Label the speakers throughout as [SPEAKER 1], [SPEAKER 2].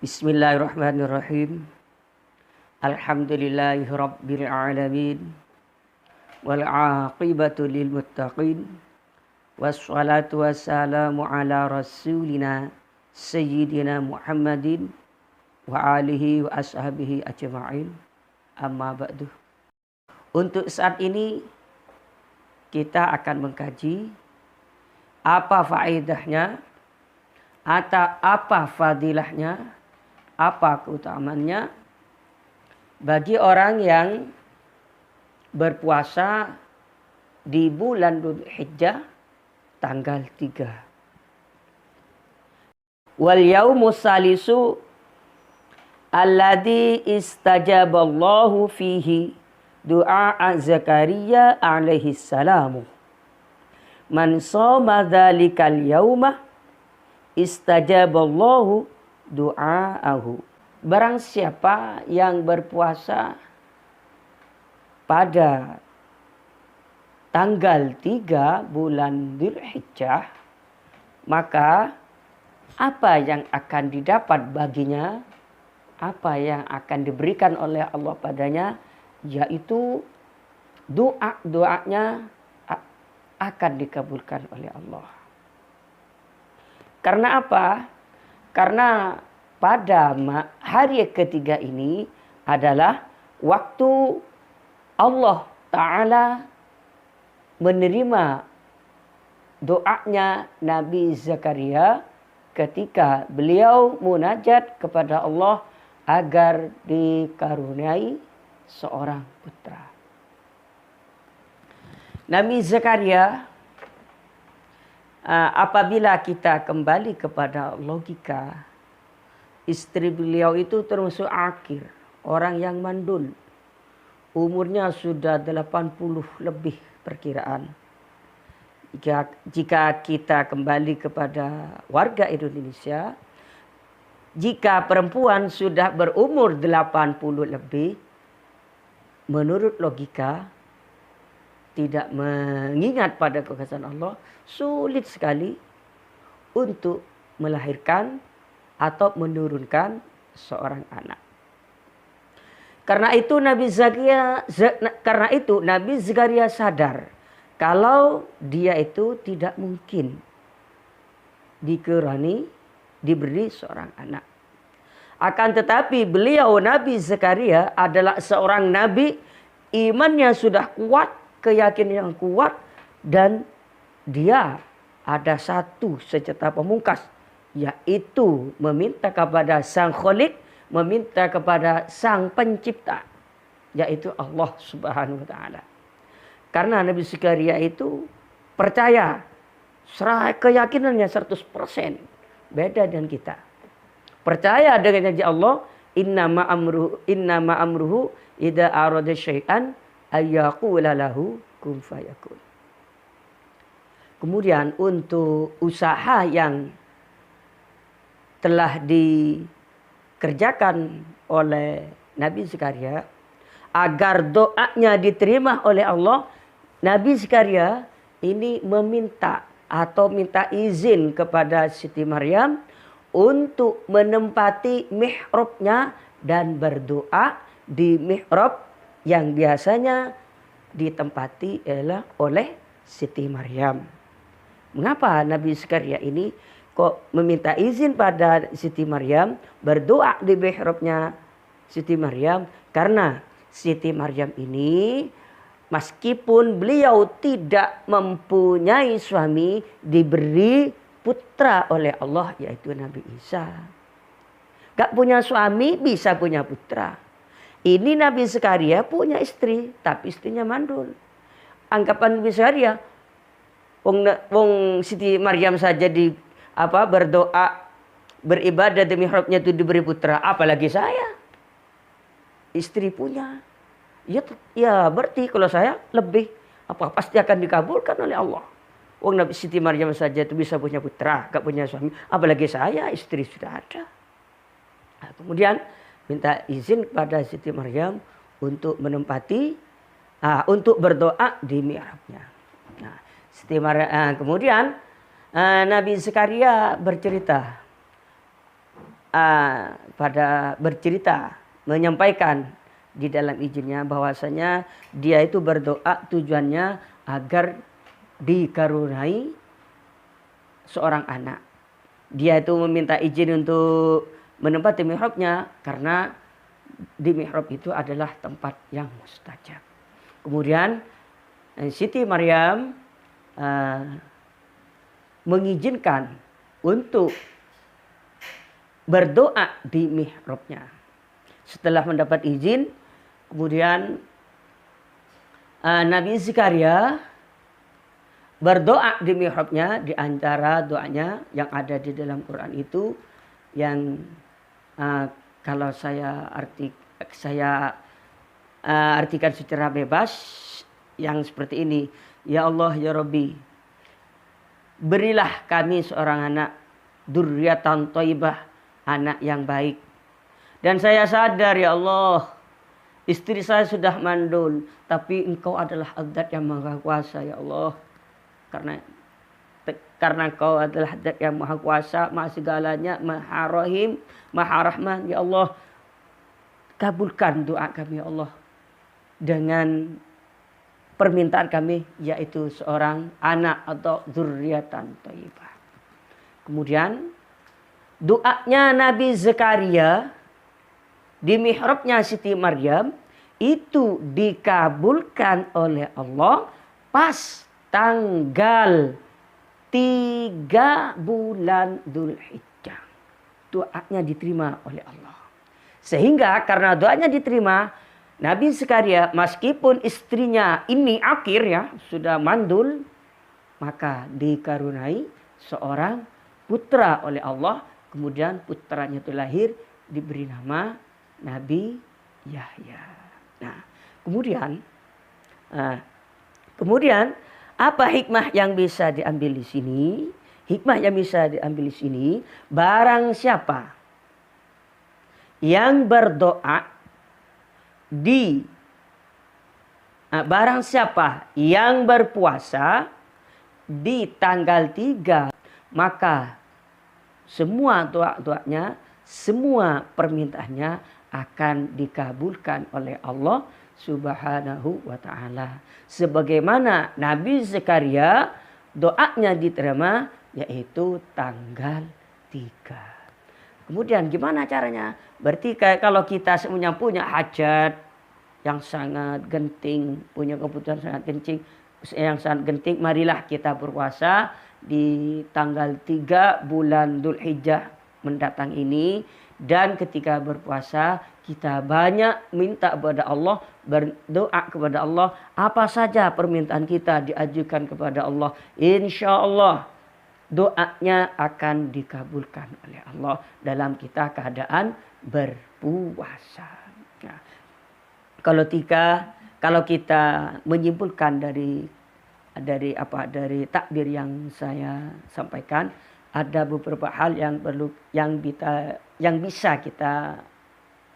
[SPEAKER 1] Bismillahirrahmanirrahim. Alhamdulillahi rabbil alamin. Wal aqibatu lil muttaqin. Wassalatu wassalamu ala rasulina sayyidina Muhammadin wa alihi wa ashabihi ajma'in. Amma ba'du. Untuk saat ini kita akan mengkaji apa faedahnya atau apa fadilahnya, apa keutamaannya bagi orang yang berpuasa di bulan Dzulhijjah tanggal 3. Wal yaumus salisu alladzi istajaballahu fihi du'a Zakaria alaihi salamu. Man shoma dzalikal yauma istajaballahu du'aahu. Barang siapa yang berpuasa pada tanggal 3 bulan Dzulhijjah, maka apa yang akan didapat baginya, apa yang akan diberikan oleh Allah padanya, yaitu doa-doanya akan dikabulkan oleh Allah. Karena apa? Karena pada hari ketiga ini adalah waktu Allah Ta'ala menerima doanya Nabi Zakaria ketika beliau munajat kepada Allah agar dikaruniai seorang putra. Nabi Zakaria, apabila kita kembali kepada logika, istri beliau itu termasuk akir, orang yang mandul. Umurnya sudah 80 lebih perkiraan. Jika kita kembali kepada warga Indonesia, jika perempuan sudah berumur 80 lebih, menurut logika, tidak mengingat pada kekuasaan Allah, sulit sekali untuk melahirkan atau menurunkan seorang anak. Karena itu Nabi Zakaria sadar kalau dia itu tidak mungkin diberi seorang anak. Akan tetapi beliau Nabi Zakaria adalah seorang nabi, imannya sudah kuat, keyakinan yang kuat, dan dia ada satu senjata pemungkas, yaitu meminta kepada Sang Khalik, meminta kepada Sang Pencipta, yaitu Allah Subhanahu wa Ta'ala. Karena Nabi Zakaria itu percaya, keyakinannya 100%, beda dengan kita. Percaya dengan janji Allah, innama amruhu idza arada syai'an ayyaqula lahu kun fayakun. Kemudian untuk usaha yang telah dikerjakan oleh Nabi Zakaria agar doanya diterima oleh Allah, Nabi Zakaria ini meminta atau minta izin kepada Siti Maryam untuk menempati mihrabnya dan berdoa di mihrab yang biasanya ditempati oleh Siti Maryam. Mengapa Nabi Zakaria ini kok meminta izin pada Siti Maryam berdoa di mihrabnya Siti Maryam? Karena Siti Maryam ini meskipun beliau tidak mempunyai suami, diberi putra oleh Allah, yaitu Nabi Isa. Gak punya suami bisa punya putra. Ini Nabi Zakaria punya istri, tapi istrinya mandul. Anggapan Nabi Zakaria, wong Siti Maryam saja berdoa, beribadah di mihrabnya itu diberi putra, apalagi saya. Istri punya. Ya berarti kalau saya lebih, pasti akan dikabulkan oleh Allah. Wong Nabi Siti Maryam saja itu bisa punya putra, gak punya suami, apalagi saya, istri sudah ada. Nah, kemudian minta izin kepada Siti Maryam untuk menempati, untuk berdoa di mihrabnya. Nah, kemudian Nabi Zakaria bercerita, pada bercerita, menyampaikan di dalam izinnya bahwasanya dia itu berdoa tujuannya agar dikaruniai seorang anak. Dia itu meminta izin untuk menempati mihrabnya karena di mihrab itu adalah tempat yang mustajab. Kemudian Siti Maryam mengizinkan untuk berdoa di mihrabnya. Setelah mendapat izin, kemudian Nabi Zakaria berdoa di mihrabnya. Di antara doanya yang ada di dalam Quran itu yang kalau saya artikan secara bebas yang seperti ini. Ya Allah ya Rabbi, berilah kami seorang anak dzurriatan thayyibah, anak yang baik. Dan saya sadar ya Allah, istri saya sudah mandul, tapi Engkau adalah Zat yang Maha Kuasa ya Allah. Karena Engkau adalah Zat yang Maha Kuasa, Maha segalanya, Maha Rahim, Maha Rahman ya Allah. Kabulkan doa kami ya Allah dengan permintaan kami, yaitu seorang anak atau dzurriatan thayyibah. Kemudian doanya Nabi Zakaria di mihrabnya Siti Maryam itu dikabulkan oleh Allah pas tanggal 3 bulan Dzulhijjah. Doanya diterima oleh Allah. Sehingga karena doanya diterima, Nabi Zakaria meskipun istrinya ini akhir ya, sudah mandul, maka dikaruniai seorang putra oleh Allah. Kemudian putranya itu lahir, diberi nama Nabi Yahya. Nah, kemudian apa hikmah yang bisa diambil di sini? Hikmah yang bisa diambil di sini, barang siapa yang berdoa barang siapa yang berpuasa di tanggal 3, maka semua doa-doanya, semua permintaannya akan dikabulkan oleh Allah Subhanahu wa ta'ala. Sebagaimana Nabi Zakaria doanya diterima yaitu tanggal 3. Kemudian gimana caranya? Berarti kalau kita semuanya punya hajat yang sangat genting, punya kebutuhan yang sangat genting, marilah kita berpuasa di tanggal 3 bulan Dzulhijjah mendatang ini. Dan ketika berpuasa kita banyak minta kepada Allah, berdoa kepada Allah. Apa saja permintaan kita diajukan kepada Allah, insya Allah doanya akan dikabulkan oleh Allah dalam kita keadaan berpuasa. Nah, kalau kita menyimpulkan dari takbir yang saya sampaikan, ada beberapa hal yang bisa kita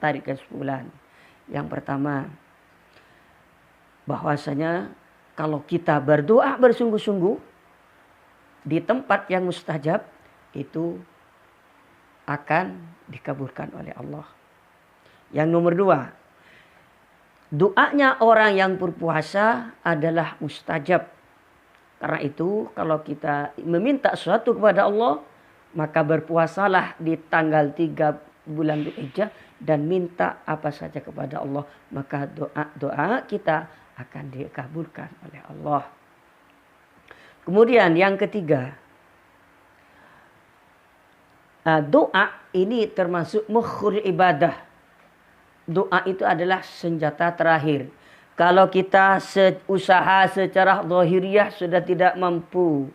[SPEAKER 1] tarik kesimpulan. Yang pertama, bahwasanya kalau kita berdoa bersungguh-sungguh di tempat yang mustajab, itu akan dikabulkan oleh Allah. Yang nomor 2, doanya orang yang berpuasa adalah mustajab. Karena itu kalau kita meminta sesuatu kepada Allah, maka berpuasalah di tanggal 3 bulan Dzulhijjah dan minta apa saja kepada Allah. Maka doa kita akan dikabulkan oleh Allah. Kemudian yang ketiga, doa ini termasuk mukhul ibadah. Doa itu adalah senjata terakhir. Kalau kita usaha secara zahiriyah sudah tidak mampu,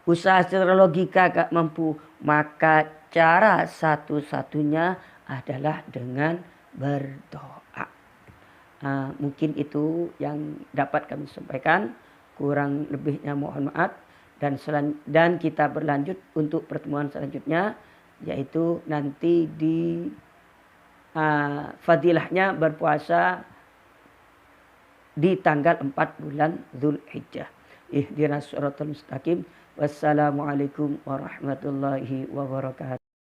[SPEAKER 1] usaha secara logika gak mampu, maka cara satu-satunya adalah dengan berdoa. Mungkin itu yang dapat kami sampaikan. Kurang lebihnya mohon maaf. Dan kita berlanjut untuk pertemuan selanjutnya, yaitu nanti di fadilahnya berpuasa di tanggal 4 bulan Dzulhijjah. Ihdinas shiratal mustaqim. Wassalamualaikum warahmatullahi wabarakatuh.